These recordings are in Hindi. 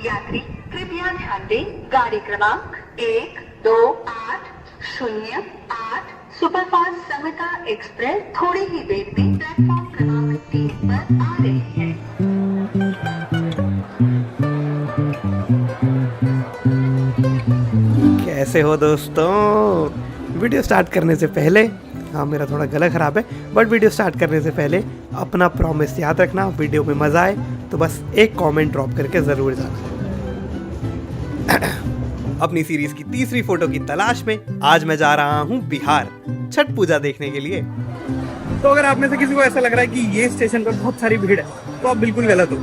यात्री कृपया ध्यान दें, गाड़ी क्रमांक 128008 सुपरफास्ट संहिता एक्सप्रेस थोड़ी ही देर में प्लेटफॉर्म क्रमांक 3 पर आ रही है। कैसे हो दोस्तों? वीडियो स्टार्ट करने से पहले, हाँ मेरा थोड़ा गला ख़राब है, बट वीडियो स्टार्ट करने से पहले अपना प्रॉमिस याद रखना। वीडियो में मज़ा आए तो बस एक कमेंट ड्रॉप करके ज़रूर जाना। अपनी सीरीज़ की तीसरी फोटो की तलाश में आज मैं जा रहा हूँ बिहार छठ पूजा देखने के लिए। तो अगर आप में से किसी को ऐसा लग रहा है कि ये स्टेशन पर बहुत सारी भीड़ है तो आप बिल्कुल गलत हो।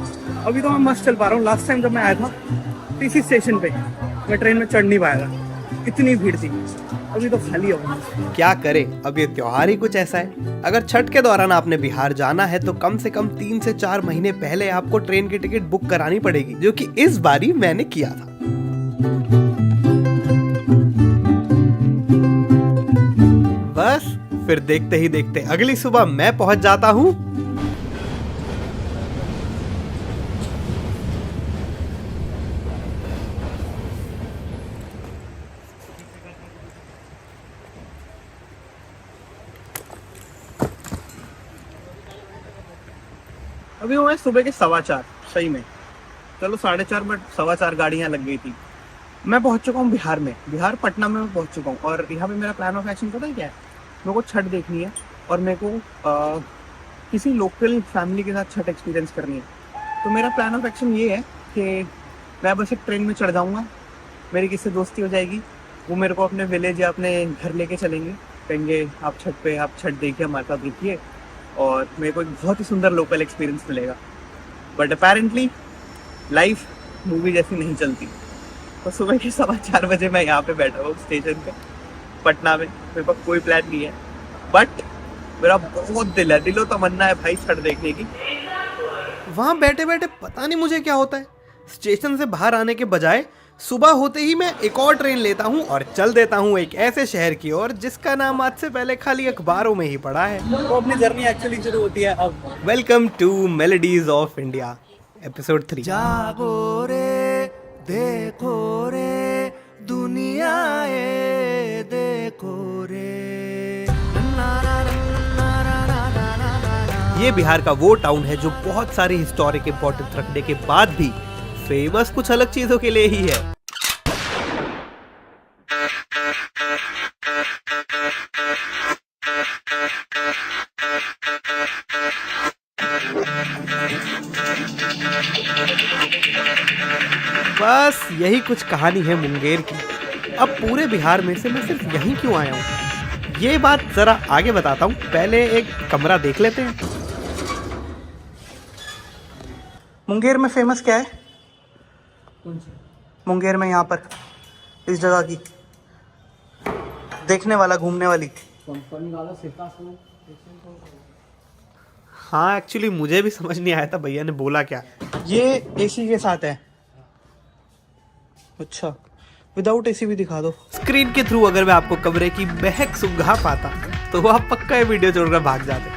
अभी तो मैं मस्त चल पा रहा हूँ। लास्ट टाइम जब मैं आया था तो इसी स्टेशन पे मैं ट्रेन में चढ़ नहीं पाया था, इतनी भीड़ थी। अभी तो खाली हो। क्या करें, अब ये त्योहार ही कुछ ऐसा है। अगर छठ के दौरान आपने बिहार जाना है तो कम से कम 3 से 4 महीने पहले आपको ट्रेन की टिकट बुक करानी पड़ेगी, जो कि इस बारी मैंने किया था। बस फिर देखते ही देखते अगली सुबह मैं पहुंच जाता हूँ अभी वो है सुबह के 4:15 सही में, चलो 4:30, बट 4:15 गाड़ियाँ लग गई थी। मैं पहुंच चुका हूँ बिहार में, बिहार पटना में मैं पहुंच चुका हूँ। और यहाँ पे मेरा प्लान ऑफ एक्शन पता है क्या है? मेरे को छठ देखनी है और मेरे को किसी लोकल फैमिली के साथ छठ एक्सपीरियंस करनी है। तो मेरा प्लान ऑफ एक्शन ये है कि मैं बस एक ट्रेन में चढ़ जाऊँगा, मेरी किससे दोस्ती हो जाएगी, वो मेरे को अपने विलेज या अपने घर लेके चलेंगे, कहेंगे आप छठ पे आप छठ देखिए, हमारे साथ रुकिए, और मेरे को एक बहुत ही सुंदर लोकल एक्सपीरियंस मिलेगा। बट अपेरेंटली लाइफ मूवी जैसी नहीं चलती। तो सुबह के 4:15 बजे मैं यहाँ पे बैठा हूँ स्टेशन पे पटना में। मेरे पास कोई प्लान नहीं है, बट मेरा बहुत दिल है, दिलो तमन्ना है भाई छठ देखने की। वहां बैठे बैठे पता नहीं मुझे क्या होता है, स्टेशन से बाहर आने के बजाय सुबह होते ही मैं एक और ट्रेन लेता हूँ और चल देता हूँ एक ऐसे शहर की ओर जिसका नाम आज से पहले खाली अखबारों में ही पढ़ा है। तो अपनी जर्नी एक्चुअली शुरू होती है अब। Welcome to melodies of India episode 3। जागो रे देखो रे दुनिया ये देखो रे। ये बिहार का वो टाउन है जो बहुत सारी हिस्टोरिक इंपॉर्टेंस रखने के बाद भी फेमस कुछ अलग चीजों के लिए ही है। बस यही कुछ कहानी है मुंगेर की। अब पूरे बिहार में से मैं सिर्फ यहीं क्यों आया हूँ, ये बात जरा आगे बताता हूँ। पहले एक कमरा देख लेते हैं। मुंगेर में फेमस क्या है? मुंगेर में यहाँ पर इस जगह की देखने वाला, घूमने वाली। हाँ एक्चुअली मुझे भी समझ नहीं आया था भैया ने बोला क्या। ये एसी के साथ है। अच्छा, विदाउट एसी भी दिखा दो। स्क्रीन के थ्रू अगर मैं आपको कमरे की महक सुंघा पाता तो आप पक्का ये वीडियो छोड़कर भाग जाते।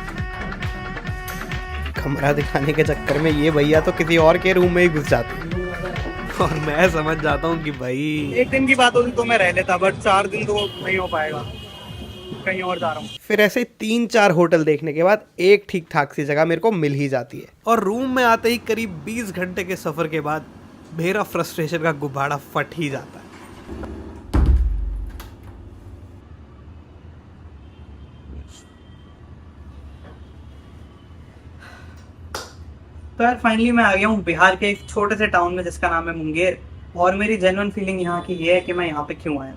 कमरा दिखाने के चक्कर में ये भैया तो किसी और के रूम में ही घुस जाते और मैं समझ जाता हूँ कि भाई एक दिन की बात होती तो मैं रह लेता, बट 4 दिन तो नहीं हो पाएगा, कहीं और जा रहा हूँ। फिर ऐसे 3-4 होटल देखने के बाद एक ठीक ठाक सी जगह मेरे को मिल ही जाती है। और रूम में आते ही करीब 20 घंटे के सफर के बाद मेरा फ्रस्ट्रेशन का गुब्बारा फट ही जाता है। तो यार फाइनली मैं आ गया हूँ बिहार के एक छोटे से टाउन में जिसका नाम है मुंगेर। और मेरी जेन्युइन फीलिंग यहाँ की ये है कि मैं यहाँ पे क्यों आया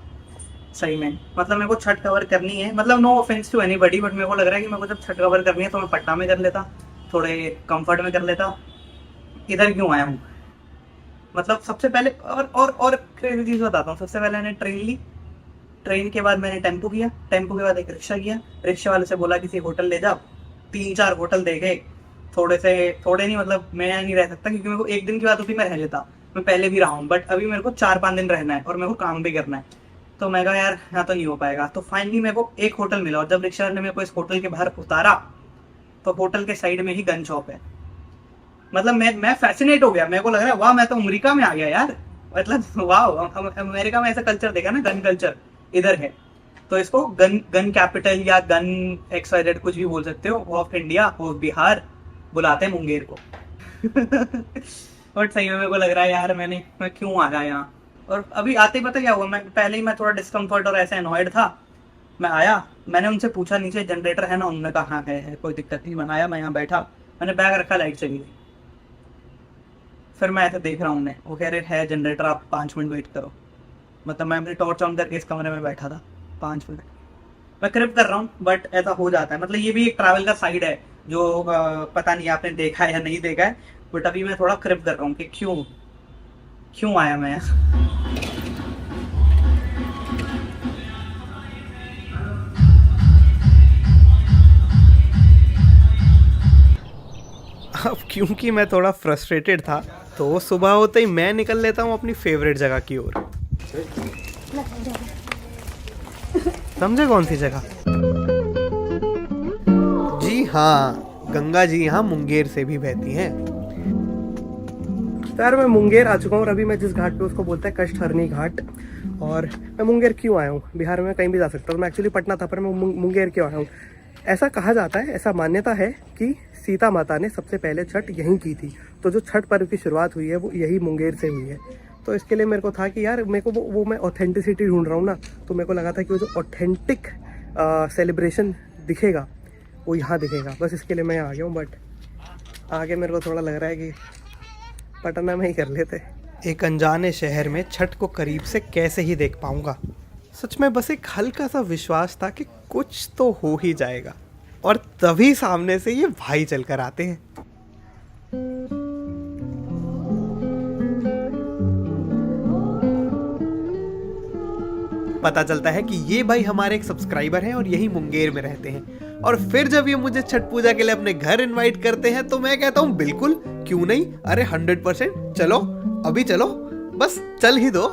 सही में। मतलब मेरे को छठ कवर करनी है, मतलब no offence to anybody, but मेरे को लग रहा है कि मेरे को जब छठ कवर करनी है तो मैं पटना में कर लेता, थोड़े कंफर्ट में कर लेता। इधर क्यों आया हूँ? मतलब सबसे पहले और क्रेजी चीज़ बताता हूँ। सबसे पहले मैंने ट्रेन ली, ट्रेन के बाद मैंने टेम्पो किया, टेम्पो के बाद एक रिक्शा किया, रिक्शा वाले से बोला किसी होटल ले जाओ। 3-4 होटल देखे, थोड़े नहीं, मतलब मैं यहाँ नहीं रह सकता क्योंकि मेरे को एक दिन की बात होती मैं रह लेता, मैं पहले भी रहा हूँ, बट अभी मेरे को 4-5 दिन रहना है और मेरे को काम भी करना है। तो मैं कहा यार यहाँ तो नहीं हो पाएगा। तो फाइनली मेरे को एक होटल मिला और जब रिक्शा ने मेरे को इस होटल के बाहर उतारा तो होटल के साइड में ही गन शॉप है। मतलब मैं फैसिनेट हो गया, मेरे को लग रहा है वाह मैं तो अमेरिका में आ गया यार, मतलब वाह अमेरिका में ऐसा कल्चर देखा ना, गन कल्चर इधर है, तो इसको गन कैपिटल या गन XYZ कुछ भी बोल सकते हो ऑफ इंडिया, ऑफ बिहार बुलाते हैं मुंगेर को। बट सही में मेरे को लग रहा है यार मैं क्यों आया यहाँ। और अभी आते ही पता क्या हुआ, मैं थोड़ा डिस्कम्फर्ट और ऐसे अनॉयड था। मैं आया, मैंने उनसे पूछा नीचे जनरेटर है ना, उन्होंने कहा हाँ है, कोई दिक्कत नहीं। बनाया, मैं यहाँ बैठा, मैंने बैग रखा, लाइट चली गई। फिर मैं ऐसे देख रहा हूँ उन्हें, वो कह रहे है जनरेटर, आप 5 मिनट वेट करो। मतलब मैं अपनी टॉर्च ऑन करके इस कमरे में बैठा था 5 मिनट, मैं क्रिप कर रहा हूँ। बट ऐसा हो जाता है, मतलब ये भी एक ट्रैवल का साइड है जो पता नहीं आपने देखा है या नहीं देखा है, बट अभी मैं थोड़ा क्रिप कर रहा हूँ कि क्यों आया मैं यहाँ। अब क्योंकि मैं थोड़ा फ्रस्ट्रेटेड था तो सुबह होते ही मैं निकल लेता हूँ अपनी फेवरेट जगह की ओर। समझे कौन सी जगह? जी हाँ, गंगा जी यहाँ मुंगेर से भी बहती हैं। यार मैं मुंगेर आ चुका हूँ और अभी मैं जिस घाट पे उसको बोलते हैं कष्टहरनी घाट। और मैं मुंगेर क्यों आया हूँ? बिहार में कहीं भी जा सकता हूँ, मैं एक्चुअली पटना था पर मैं मुंगेर क्यों आया हूँ? ऐसा कहा जाता है, ऐसा मान्यता है कि सीता माता ने सबसे पहले छठ यहीं की थी, तो जो छठ पर्व की शुरुआत हुई है वो यही मुंगेर से हुई है। तो इसके लिए मेरे को था कि यार मेरे को वो मैं ऑथेंटिसिटी ढूंढ रहा हूँ ना, तो मेरे को लगा था कि वो जो ऑथेंटिक सेलिब्रेशन दिखेगा वो यहाँ दिखेगा, बस इसके लिए मैं आ गया हूँ। बट आगे मेरे को थोड़ा लग रहा है कि पटना में ही कर लेते। एक अनजाने शहर में छठ को करीब से कैसे ही देख पाऊँगा। सच में बस एक हल्का सा विश्वास था कि कुछ तो हो ही जाएगा, और तभी सामने से ये भाई चलकर आते हैं। पता चलता है कि ये भाई हमारे एक सब्सक्राइबर हैं और यही मुंगेर में रहते हैं। और फिर जब ये मुझे छठ पूजा के लिए अपने घर इनवाइट करते हैं तो मैं कहता हूँ बिल्कुल, क्यों नहीं, अरे 100%, चलो अभी चलो, बस चल ही दो।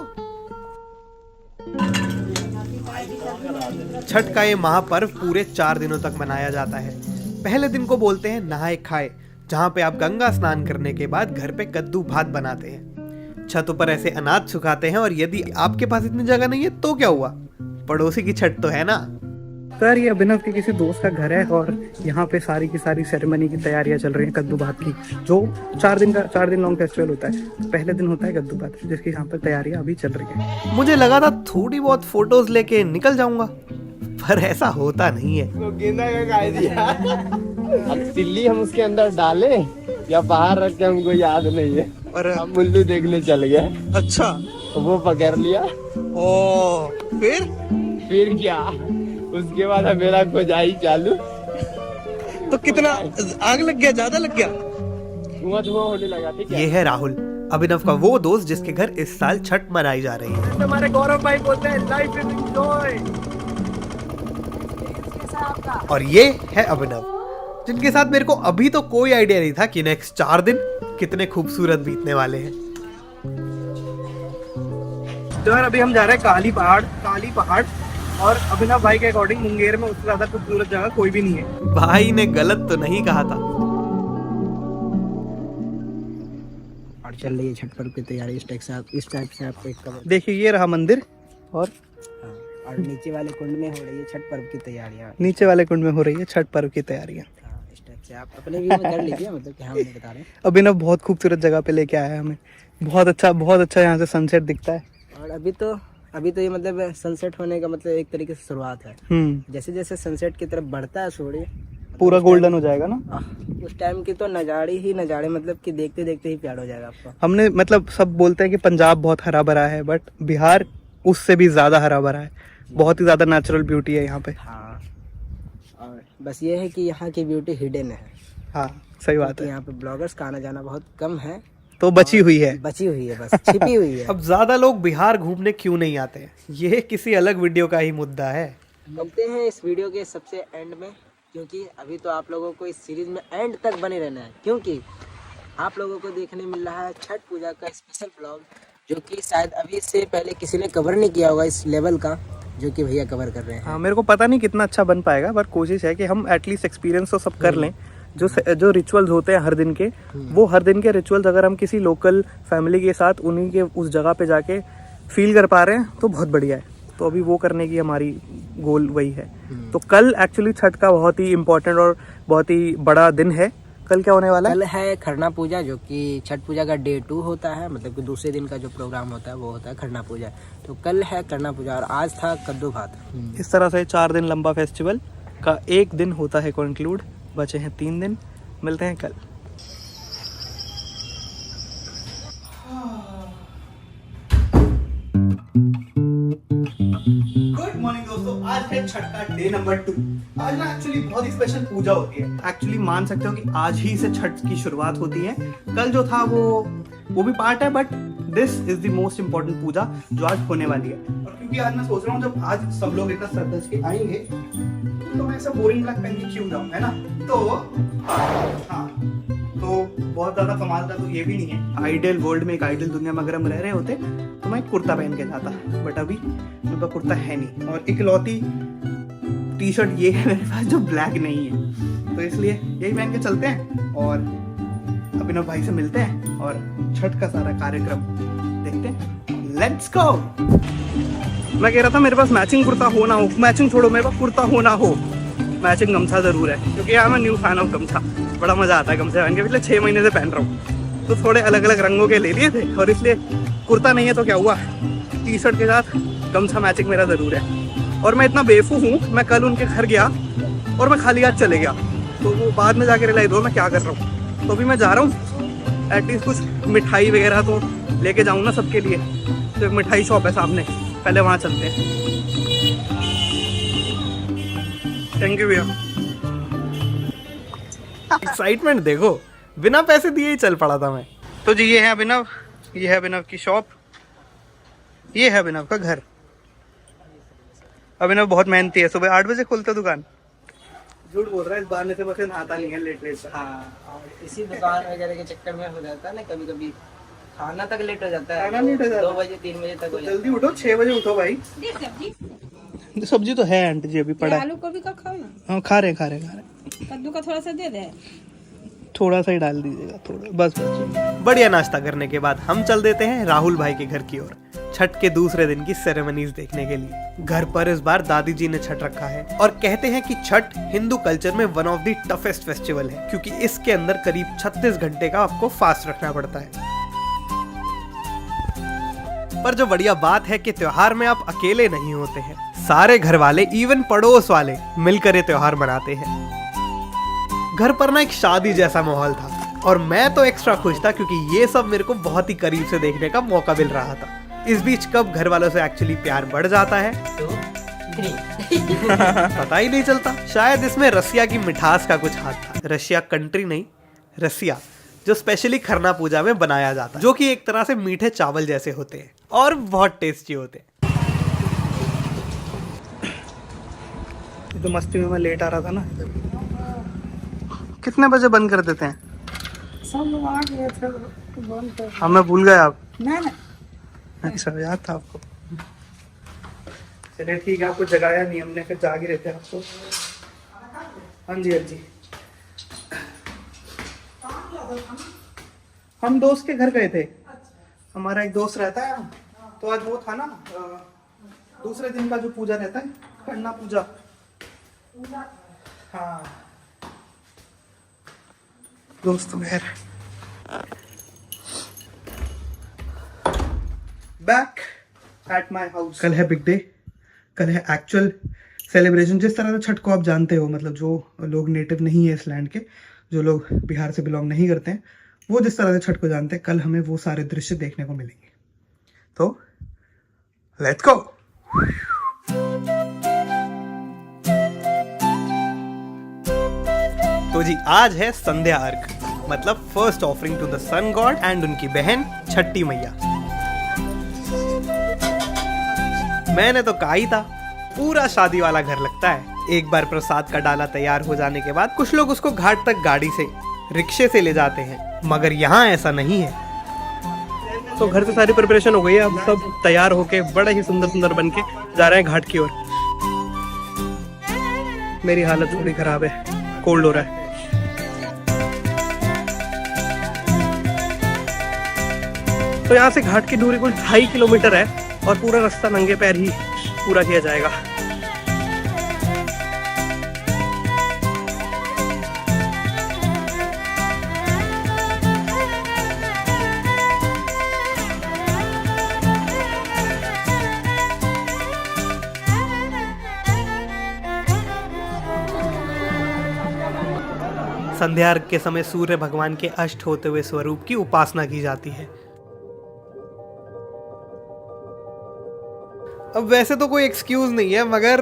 छठ का ये महापर्व पूरे 4 दिनों तक मनाया जाता है। पहले दिन को बोलते हैं नहाए खाए, जहाँ पे आप गंगा स्नान करने के बाद घर पे कद्दू भात बनाते हैं, छत ऊपर ऐसे अनाज सुखाते हैं, और यदि आपके पास इतनी जगह नहीं है तो क्या हुआ, पड़ोसी की छठ तो है ना। सर ये अभिनव के किसी दोस्त का घर है और यहाँ पे सारी की सारी सेरेमनी की तैयारियां चल रही हैं कद्दू भात की, जो 4 दिन लॉन्ग फेस्टिवल होता है। पहले दिन होता है कद्दू भात, जिसकी यहाँ पर तैयारियां अभी चल रही है। मुझे लगा था थोड़ी बहुत फोटोज लेके निकल जाऊंगा, पर ऐसा होता नहीं है। तो गेंदा का गाय दिया, अब तिल्ली हम उसके अंदर डाले या बाहर रख के हमको याद नहीं है, और हम उल्लू देखने चल गए। अच्छा, वो पकड़ लिया। ओ फिर क्या, उसके बाद मेरा खोजाई चालू। तो कितना आग लग गया, ज्यादा लग गया? धुआं होने लगा। ठीक है, ये है राहुल, अभिनव का वो दोस्त जिसके घर इस साल छठ मनाई जा रही है। हमारे गौरव भाई बोलते हैं लाइफ इज एंजॉय। और ये है अभिनव, जिनके साथ मेरे को अभी तो कोई आइडिया नहीं था कि नेक्स्ट 4 दिन कितने खूबसूरत बीतने वाले हैं। तो यार अभी हम जा रहे हैं काली पहाड़, और अभिनव भाई के अकॉर्डिंग मुंगेर में उससे ज्यादा खूबसूरत जगह कोई भी नहीं है। भाई ने गलत तो नहीं कहा था। और चल रही है छठ पर्व की तैयारी। इस टाइप से आपको एक कवर। देखिए ये रहा मंदिर, और और नीचे वाले कुंड में हो रही है छठ पर्व की तैयारियाँ। नीचे वाले कुंड में हो रही है छठ पर्व की तैयारियाँ। इस टाइप से आप अपने व्यू में कर लीजिए, मतलब कि हम नहीं बता रहे हैं। अभिनव बहुत खूबसूरत जगह पे लेके आया है हमें, बहुत अच्छा यहाँ से सनसेट दिखता है। और अभी तो ये मतलब सनसेट होने का मतलब एक तरीके से शुरुआत है। जैसे जैसे सनसेट की तरफ बढ़ता है सूर्य, पूरा गोल्डन हो जाएगा ना उस टाइम की तो नज़ारे, मतलब कि देखते देखते ही प्यार हो जाएगा आपको। हमने मतलब सब बोलते हैं कि पंजाब बहुत हरा भरा है, बट बिहार उससे भी ज्यादा हरा भरा है, बहुत ही ज्यादा नेचुरल ब्यूटी है यहाँ पे। हाँ, और बस ये है कि यहाँ की ब्यूटी हिडन है। हाँ सही बात है, यहाँ पे ब्लॉगर्स का आना जाना बहुत कम है, तो बची हुई है, बस छिपी हुई है। अब ज्यादा लोग बिहार घूमने क्यों नहीं आते हैं, ये किसी अलग वीडियो का ही मुद्दा है। मिलते हैं इस वीडियो के सबसे एंड में, क्योंकि अभी तो आप लोगों को इस सीरीज में एंड तक बने रहना है, क्योंकि आप लोगों को देखने मिल रहा है छठ पूजा का स्पेशल ब्लॉग, जो कि शायद अभी से पहले किसी ने कवर नहीं किया होगा इस लेवल का, जो कि भैया कवर कर रहे हैं। हाँ मेरे को पता नहीं कितना अच्छा बन पाएगा, पर कोशिश है कि हम एटलीस्ट एक्सपीरियंस तो सब कर लें, जो रिचुअल्स होते हैं हर दिन के, वो हर दिन के रिचुअल्स अगर हम किसी लोकल फैमिली के साथ उन्हीं के उस जगह पे जाके फील कर पा रहे हैं तो बहुत बढ़िया है। तो अभी वो करने की हमारी गोल वही है। तो कल एक्चुअली छठ का बहुत ही इम्पोर्टेंट और बहुत ही बड़ा दिन है। कल क्या होने वाला है? कल है खरना पूजा, जो कि छठ पूजा का डे 2 होता है, मतलब कि दूसरे दिन का जो प्रोग्राम होता है वो होता है खरना पूजा। तो कल है खरना पूजा और आज था कद्दू भात। इस तरह से 4 दिन लंबा फेस्टिवल का एक दिन होता है कंक्लूड। बचे हैं 3 दिन। मिलते हैं कल। गुड मॉर्निंग दोस्तों, आज है छठ का डे नंबर 2। आज ना एक्चुअली बहुत ही स्पेशल पूजा होती है। एक्चुअली मान सकते हो कि आज ही से छठ की शुरुआत होती है। कल जो था वो भी पार्ट है, but this is the most important puja जो आज होने वाली है। और क्योंकि आज मैं सोच रहा हूँ जब आज सब लोग इतना श्रद्धा के आएंगे तो मैं ऐसा बोरिंग ब्लैक पहन के क्यों जाऊँ, है ना? तो हाँ, तो बहुत ज्यादा कमाल का तो ये भी नहीं है। आइडियल वर्ल्ड में, एक आइडियल दुनिया में अगर हम रह रहे होते तो मैं कुर्ता पहन के जाता, बट अभी मेरे पास कुर्ता है नहीं और इकलौती टी शर्ट ये है मेरे पास जो ब्लैक नहीं है। तो इसलिए यही पहन के चलते हैं और अभिनव भाई से मिलते हैं और छठ का सारा कार्यक्रम देखते हैं। Let's go. मैं कह रहा था मेरे पास मैचिंग कुर्ता हो ना हो, मैचिंग छोड़ो, मेरे पास कुर्ता हो ना हो, मैचिंग गमछा जरूर है, क्योंकि यार मैं न्यू फैन ऑफ गमछा। बड़ा मजा आता है गमछे पहन के। पिछले 6 महीने से पहन रहा हूँ, तो थोड़े अलग अलग रंगों के ले लिए थे और इसलिए कुर्ता नहीं है तो क्या हुआ, टी शर्ट के साथ गमछा मैचिंग मेरा जरूर है। और मैं इतना बेवकूफ हूँ, मैं कल उनके घर गया और मैं खाली हाथ चले गया, तो वो बाद में जाके रियलाइज हो मैं क्या कर रहा हूँ। तो अभी मैं जा रहा हूँ, एटलीस्ट कुछ मिठाई वगैरह तो लेके जाऊँ ना सबके लिए। तो एक मिठाई शॉप है सामने, पहले वहाँ चलते हैं। थैंक यू भैया। एक्साइटमेंट देखो, बिना पैसे दिए ही चल पड़ा था मैं। तो जी ये है अभिनव, ये है अभिनव की शॉप, ये है अभिनव का घर। अभिनव बहुत मेहनती है, सुबह 8 बजे खोलते दुकान। झूठ बोल रहा है, इस बहाने से बस नहाता नहीं है लेट। हाँ, और इसी दुकान वगैरह के चक्कर में हो जाता है ना, कभी कभी खाना तक लेट हो जाता है। खाना लेट हो जाता है, 2 बजे 3 बजे तक हो जाता है। जल्दी उठो, 6 बजे उठो भाई। सब्जी तो है आंटी जी, अभी पड़ा है। आलू गोभी का खाओ ना, हाँ खा रहे। कद्दू का थोड़ा सा दे दे। थोड़ा सा ही डाल दीजिएगा, थोड़ा बस। बढ़िया नाश्ता करने के बाद हम चल देते हैं राहुल भाई के घर की ओर, छठ के दूसरे दिन की सेरेमनीज देखने के लिए। घर पर इस बार दादी जी ने छठ रखा है और कहते हैं कि छठ हिंदू कल्चर में one of the toughest festival है, क्योंकि इसके अंदर करीब 36 घंटे का आपको फास्ट रखना पड़ता है। पर जो बढ़िया बात है कि त्योहार में आप अकेले नहीं होते हैं, सारे घर वाले, इवन पड़ोस वाले मिलकर ये त्योहार मनाते हैं। घर पर ना एक शादी जैसा माहौल था और मैं तो एक्स्ट्रा खुश था क्योंकि ये सब मेरे को बहुत ही करीब से देखने का मौका मिल रहा था। इस बीच कब घर वालों से एक्चुअली प्यार बढ़ जाता है पता ही नहीं चलता। शायद इसमें रसिया की मिठास का कुछ हाथ था। रशिया कंट्री नहीं, रसिया, जो स्पेशली खरना पूजा में बनाया जाता है, जो कि एक तरह से मीठे चावल जैसे होते हैं और बहुत टेस्टी होते हैं। तो मस्ती में मैं लेट आ रहा था ना। कितने बजे बंद कर देते हैं? सब लोग आ गए थे तो बंद कर। हाँ मैं भूल गया आप। ना अच्छा याद था आपको। चलिए ठीक है, आपको जगाया नहीं हमने, फिर जाग ही रहते आपको। हाँ जी हाँ जी, हम दोस्त के घर गए थे। हमारा एक दोस्त रहता है, तो आज वो था ना दूसरे दिन का जो पूजा रहता है, खरना पूजा। हाँ दोस्त मेर बैक एट माई हाउस। कल है बिग डे, कल है एक्चुअल सेलिब्रेशन। जिस तरह से छठ को आप जानते हो, मतलब जो लोग नेटिव नहीं है इस लैंड के, जो लोग बिहार से बिलोंग नहीं करते हैं, वो जिस तरह से छठ को जानते हैं, कल हमें वो सारे दृश्य देखने को मिलेंगे। तो लेट्स गो। तो जी आज है संध्या अर्घ, मतलब first offering to the sun god and उनकी बहन छठी मैया। मैंने तो कहा ही था, पूरा शादी वाला घर लगता है। एक बार प्रसाद का डाला तैयार हो जाने के बाद कुछ लोग उसको घाट तक गाड़ी से, रिक्शे से ले जाते हैं, मगर यहाँ ऐसा नहीं है। तो घर से सारी प्रिपरेशन हो गई है, अब सब तैयार होके बड़े ही सुंदर सुंदर बन के जा रहे हैं घाट की ओर। मेरी हालत थोड़ी खराब है, कोल्ड हो रहा है। तो यहाँ से घाट की दूरी कुल 2.5 किलोमीटर है और पूरा रास्ता नंगे पैर ही पूरा किया जाएगा। संध्या अर्घ के समय सूर्य भगवान के अष्ट होते हुए स्वरूप की उपासना की जाती है। अब वैसे तो कोई एक्सक्यूज नहीं है, मगर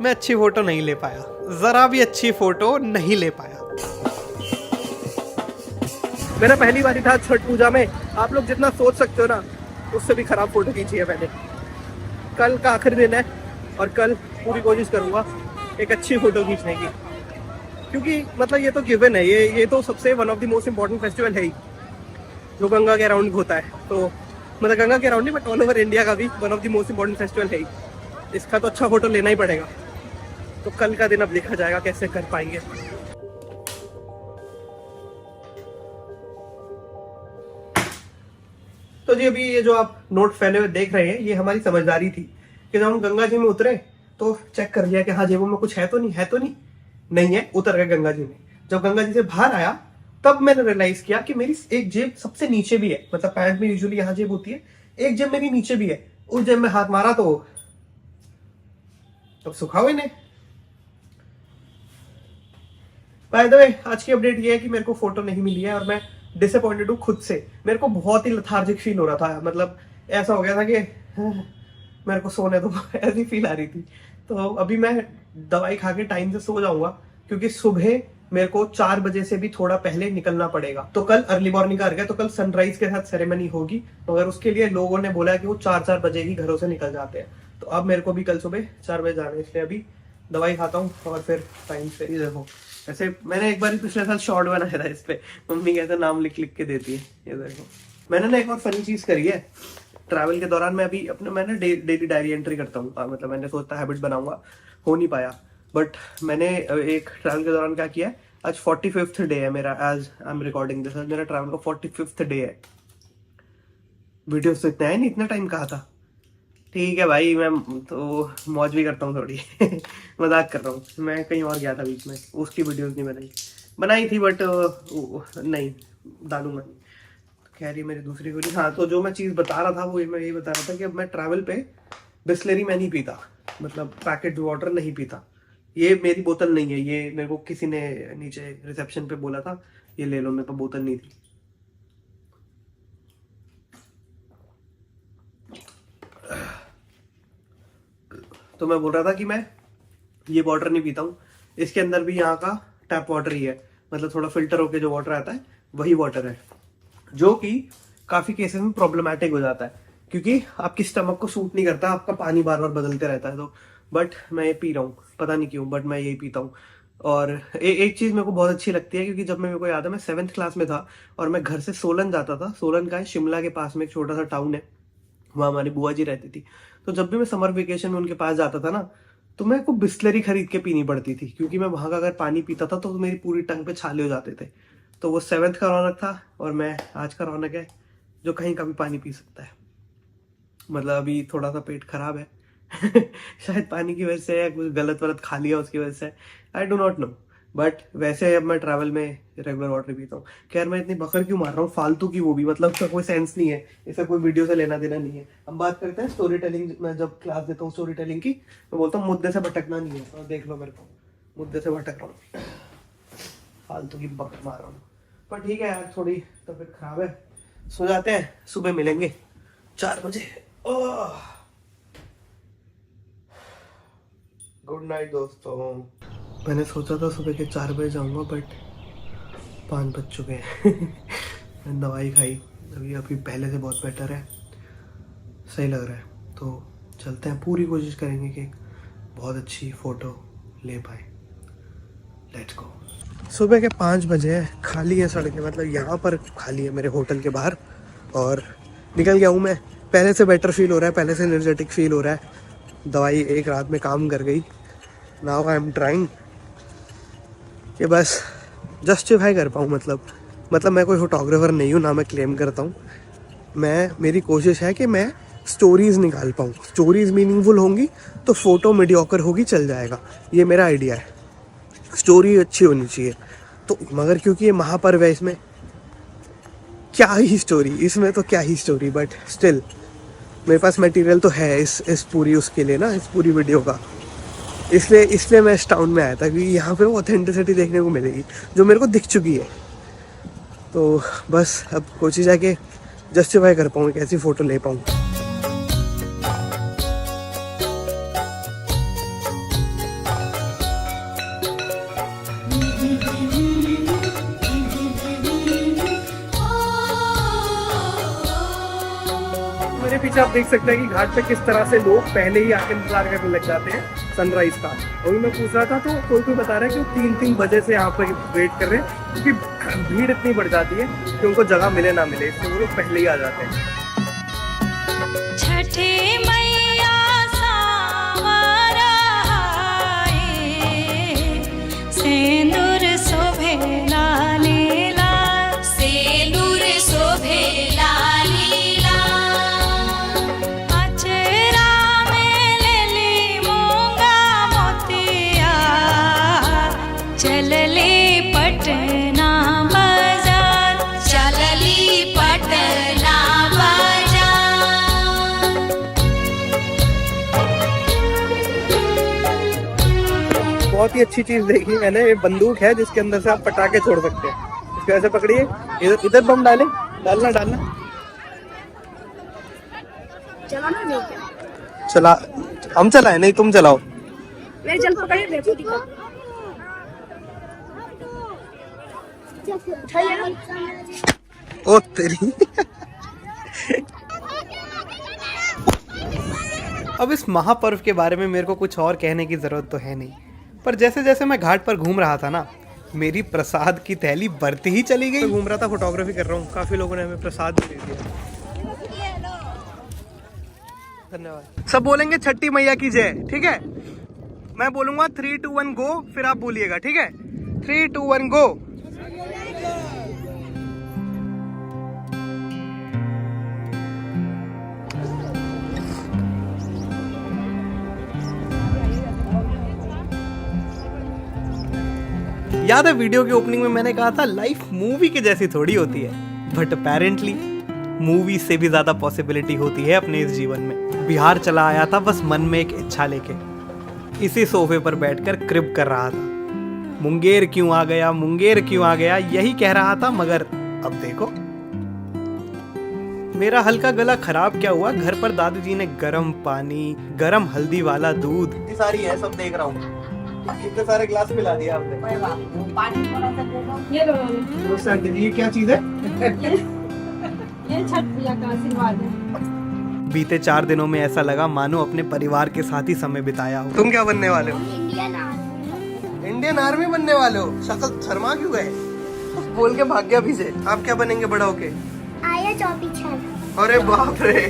मैं अच्छी फोटो नहीं ले पाया, जरा भी अच्छी फोटो नहीं ले पाया। मेरा पहली बार था छठ पूजा में। आप लोग जितना सोच सकते हो ना, उससे भी खराब फोटो खींची है मैंने। कल का आखिरी दिन है और कल पूरी कोशिश करूंगा एक अच्छी फोटो खींचने की, क्योंकि मतलब ये तो गिवन है, ये तो सबसे one of the most important festival है ही जो गंगा के अराउंड होता है। तो मतलब गंगा के अराउंड नहीं, बट ऑल ओवर इंडिया का भी one of the most important festival है ही। इसका तो अच्छा फोटो लेना ही पड़ेगा। तो कल का दिन अब देखा जाएगा कैसे कर पाएंगे। तो जी अभी ये जो आप नोट फैले हुए देख रहे हैं, ये हमारी समझदारी थी कि जब हम गंगा जी में उतरे तो चेक कर लिया कि हाँ जेबों में कुछ है तो नहीं है, उतर गए गंगा जी में। जब गंगा जी से बाहर आया तब मैंने रियलाइज किया कि मेरी एक जेब सबसे नीचे भी है। मतलब पैंट में यूजुअली यहाँ जेब होती है, एक जेब मेरी नीचे भी है। उस जेब में हाथ मारा तो तब सुखा हुए ने। बाय द वे आज की अपडेट ये है कि मेरे को फोटो नहीं मिली है और मैं डिसअपॉइंटेड हूँ खुद से। मेरे को बहुत ही लेथार्जिक फील हो रहा था, मतलब ऐसा हो गया था कि मेरे को सोने दो, ऐसी फील आ रही थी। तो अभी मैं दवाई खा के टाइम से सो जाऊंगा, क्योंकि सुबह मेरे को 4 बजे से भी थोड़ा पहले निकलना पड़ेगा। तो कल अर्ली मॉर्निंग का अर्घ है, तो कल सनराइज के साथ सेरेमनी होगी, मगर उसके लिए लोगों ने बोला है कि वो 4 बजे ही घरों से निकल जाते हैं। तो अब मेरे को भी कल सुबह 4 बजे जाना है, इसलिए अभी दवाई खाता हूँ और फिर टाइम से ही देखो। ऐसे मैंने एक बार पिछले साल शॉर्ट बनाया था इस पे, मम्मी कैसे नाम लिख लिख के देती है। ये देखो मैंने ना एक और फनी चीज करी है ट्रैवल के दौरान। मैं अभी अपने मैंने डेली डायरी एंट्री करता हूँ, मतलब मैंने सोचता हैबिट बनाऊंगा, हो नहीं पाया। बट मैंने एक ट्रैवल के दौरान क्या किया है, आज 45th डे है मेरा, as I am recording this, मेरा ट्रैवल का 45th डे है। वीडियो तो इतना है नहीं, इतना टाइम कहा था। ठीक है भाई, मैं तो मौज भी करता हूँ थोड़ी मजाक कर रहा हूँ। मैं कहीं और गया था बीच में, उसकी वीडियोस नहीं बनाई थी, बट नहीं डालूंगा नहीं। कह रही मेरी दूसरी वीडियो। हाँ, तो जो मैं चीज़ बता रहा था वो मैं यही बता रहा था कि अब मैं ट्रैवल पे बिस्लरी मैं नहीं पीता, मतलब पैकेट वाटर नहीं पीता। ये मेरी बोतल नहीं है, ये मेरे को किसी ने नीचे रिसेप्शन पे बोला था ये ले लो, मेरे पास बोतल नहीं थी। तो मैं बोल रहा था कि मैं ये वाटर नहीं पीता हूँ। इसके अंदर भी यहाँ का टैप वाटर ही है, मतलब थोड़ा फिल्टर होके जो वाटर आता है वही वाटर है, जो कि काफ़ी केसेस में प्रॉब्लमैटिक हो जाता है, क्योंकि आपकी स्टमक को सूट नहीं करता, आपका पानी बार बार बदलते रहता है। तो बट मैं ये पी रहा हूँ, पता नहीं क्यों, बट मैं यही पीता हूँ। और एक चीज़ मेरे को बहुत अच्छी लगती है, क्योंकि जब मेरे को याद है मैं 7th क्लास में था और मैं घर से सोलन जाता था। सोलन का है, शिमला के पास में एक छोटा सा टाउन है, वहाँ हमारी बुआ जी रहती थी। तो जब भी मैं समर वेकेशन में उनके पास जाता था ना, तो मेरे को बिस्लरी खरीद के पीनी पड़ती थी, क्योंकि मैं वहाँ का अगर पानी पीता था तो मेरी पूरी टंग पे छाले हो जाते थे। तो वो 7th का रौनक था और मैं आज का रौनक है जो कहीं का भी पानी पी सकता है। मतलब अभी थोड़ा सा पेट खराब है शायद पानी की वजह से या कुछ गलत वलत खा लिया उसकी वजह से, I do not know. But वैसे अब मैं ट्रैवल में रेगुलर वाटर पीता हूँ। खैर मैं इतनी बकर क्यों मार रहा हूँ फालतू की, वो भी मतलब उसका कोई सेंस नहीं है, इसका कोई वीडियो से लेना देना नहीं है। हम बात करते हैं स्टोरी टेलिंग। मैं जब क्लास देता हूँ स्टोरी टेलिंग की, मैं बोलता हूँ मुद्दे से भटकना नहीं है। और देख लो मेरे को मुद्दे से भटक रहा हूँ, फालतू की बकर मार रहा हूँ। पर ठीक है यार, थोड़ी तबीयत खराब है, सो जाते हैं, सुबह मिलेंगे 4 बजे। गुड नाइट दोस्तों। मैंने सोचा था सुबह के 4 बजे जाऊंगा, बट 5 बज चुके हैं मैंने दवाई खाई, अभी पहले से बहुत बेटर है, सही लग रहा है। तो चलते हैं, पूरी कोशिश करेंगे कि बहुत अच्छी फ़ोटो ले पाए। Let's go. सुबह के 5 बजे है, खाली है सड़कें, मतलब यहाँ पर खाली है मेरे होटल के बाहर, और निकल गया हूँ मैं। पहले से बेटर फील हो रहा है, पहले से एनर्जेटिक फील हो रहा है। दवाई एक रात में काम कर गई। नाउ आई एम ट्राइंग कि बस जस्टिफाई कर पाऊँ, मतलब मतलब मैं कोई फोटोग्राफर नहीं हूँ, ना मैं क्लेम करता हूँ। मेरी कोशिश है कि मैं स्टोरीज निकाल पाऊँ। स्टोरीज मीनिंगफुल होंगी तो फोटो मीडियोकर होगी, चल जाएगा। ये मेरा आइडिया है, स्टोरी अच्छी होनी चाहिए। तो मगर क्योंकि ये महापर्व है, इसमें क्या ही स्टोरी, इसमें तो क्या ही स्टोरी, बट स्टिल मेरे पास मटेरियल तो है इस पूरी उसके लिए ना, इस पूरी वीडियो का। इसलिए मैं इस टाउन में आया था, क्योंकि यहाँ पे वो ऑथेंटिसिटी देखने को मिलेगी जो मेरे को दिख चुकी है। तो बस अब कोशिश है कि जस्टिफाई कर पाऊँ, कैसी फ़ोटो ले पाऊँ। मेरे पीछे आप देख सकते हैं कि घाट पे किस तरह से लोग पहले ही आके इंतजार करने लग जाते हैं सनराइज का। अभी मैं पूछ रहा था तो कोई बता रहा है कि 3-3 बजे से यहाँ पर वेट कर रहे हैं, क्योंकि भीड़ इतनी बढ़ जाती है कि उनको जगह मिले ना मिले, इसलिए वो लोग पहले ही आ जाते हैं। छठी मैया सावर आए, सेंदूर शोभे लाली लाल, सेंदूर शोभे लाली लाल, अचरा में लेली मूंगा मोतिया, चलली पटना बाजार, चलली पटना बाजार। बहुत ही अच्छी चीज देखी मैंने, ये बंदूक है जिसके अंदर से आप पटाखे छोड़ सकते हैं। इसको ऐसे पकड़िए, इधर बम डालना चला, हम चलाए नहीं, तुम चलाओ। चल पकड़िए, देखो दिखा। ओ तेरी अब इस महापर्व के बारे में मेरे को कुछ और कहने की जरूरत तो है नहीं, पर जैसे जैसे मैं घाट पर घूम रहा था ना, मेरी प्रसाद की थैली बढ़ती ही चली गई। घूम रहा था, फोटोग्राफी कर रहा हूँ, काफी लोगों ने हमें प्रसाद भी दे दिया। धन्यवाद। सब बोलेंगे छठी मैया की जय, ठीक है? मैं बोलूंगा 3, 2, 1 गो, फिर आप बोलिएगा, ठीक है? 3, 2, 1 गो। याद है वीडियो की ओपनिंग में मैंने कहा था लाइफ मूवी के जैसी थोड़ी होती है, बट अपेरेंटली मूवी से भी ज्यादा पॉसिबिलिटी होती है अपने इस जीवन में। बिहार चला आया था बस मन में एक इच्छा लेके, इसी सोफे पर बैठकर क्रिब कर रहा था। मुंगेर क्यों आ गया, मुंगेर क्यों आ गया, यही कह रहा था। मगर अब देखो, मेरा हल्का गला खराब क्या हुआ, घर पर दादी जी ने गर्म पानी, गर्म हल्दी वाला दूध, इतनी सारी है, सब देख रहा हूँ, इतने सारे गिलास पिला दिया आपने। ये लो, ये क्या चीज है? ये छठ पूजा का आशीर्वाद है। बीते 4 दिनों में ऐसा लगा मानो अपने परिवार के साथ ही समय बिताया हो। तुम क्या बनने वाले हो? इंडियन आर्मी बनने वाले हो? शक्ल शर्मा क्यों गए? बोल के भाग गया पीछे। आप क्या बनेंगे बड़ा होके? IAS officer. अरे बाप रे,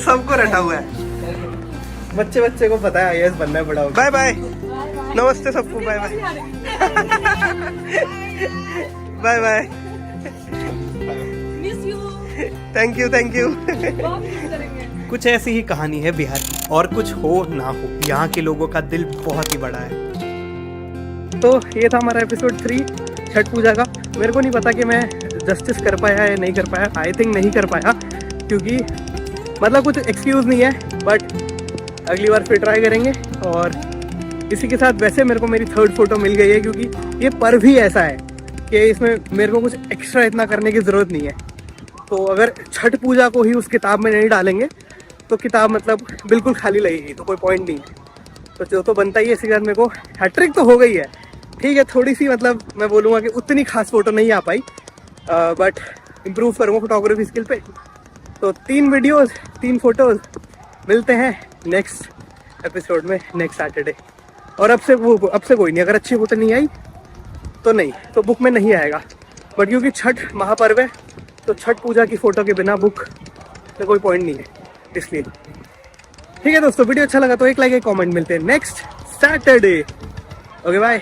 सबको रटा हुआ है। बच्चे को पता है IAS बनना है बड़ा होके। बाय बाय, नमस्ते सबको, bye bye bye bye, thank you. कुछ ऐसी ही कहानी है बिहार की, और कुछ हो ना हो, यहाँ के लोगों का दिल बहुत ही बड़ा है। तो ये था हमारा एपिसोड 3 छठ पूजा का। मेरे को नहीं पता कि मैं जस्टिस कर पाया या नहीं कर पाया। आई थिंक नहीं कर पाया, क्योंकि मतलब कुछ एक्सक्यूज़ नहीं है, बट अगली बार फिर ट्राई करेंगे। और इसी के साथ वैसे मेरे को मेरी 3rd फोटो मिल गई है, क्योंकि ये पर्व ही ऐसा है कि इसमें मेरे को कुछ एक्स्ट्रा इतना करने की ज़रूरत नहीं है। तो अगर छठ पूजा को ही उस किताब में नहीं डालेंगे तो किताब मतलब बिल्कुल खाली लगेगी, तो कोई पॉइंट नहीं है। तो जो तो बनता ही है, इसी के साथ मेरे को हैट्रिक तो हो गई है, ठीक है। थोड़ी सी मतलब मैं बोलूँगा कि उतनी खास फोटो नहीं आ पाई, बट इम्प्रूव करूँगा फोटोग्राफी स्किल पे। तो 3 वीडियोज़ 3 फोटोज़, मिलते हैं नेक्स्ट एपिसोड में नेक्स्ट सैटरडे। और अब से कोई नहीं, अगर अच्छी फोटो नहीं आई तो नहीं, तो बुक में नहीं आएगा। बट क्योंकि छठ महापर्व है, तो छठ पूजा की फ़ोटो के बिना बुक में कोई पॉइंट नहीं है, इसलिए। ठीक है दोस्तों, वीडियो अच्छा लगा तो एक लाइक, एक कमेंट। मिलते हैं नेक्स्ट सैटरडे। Okay bye.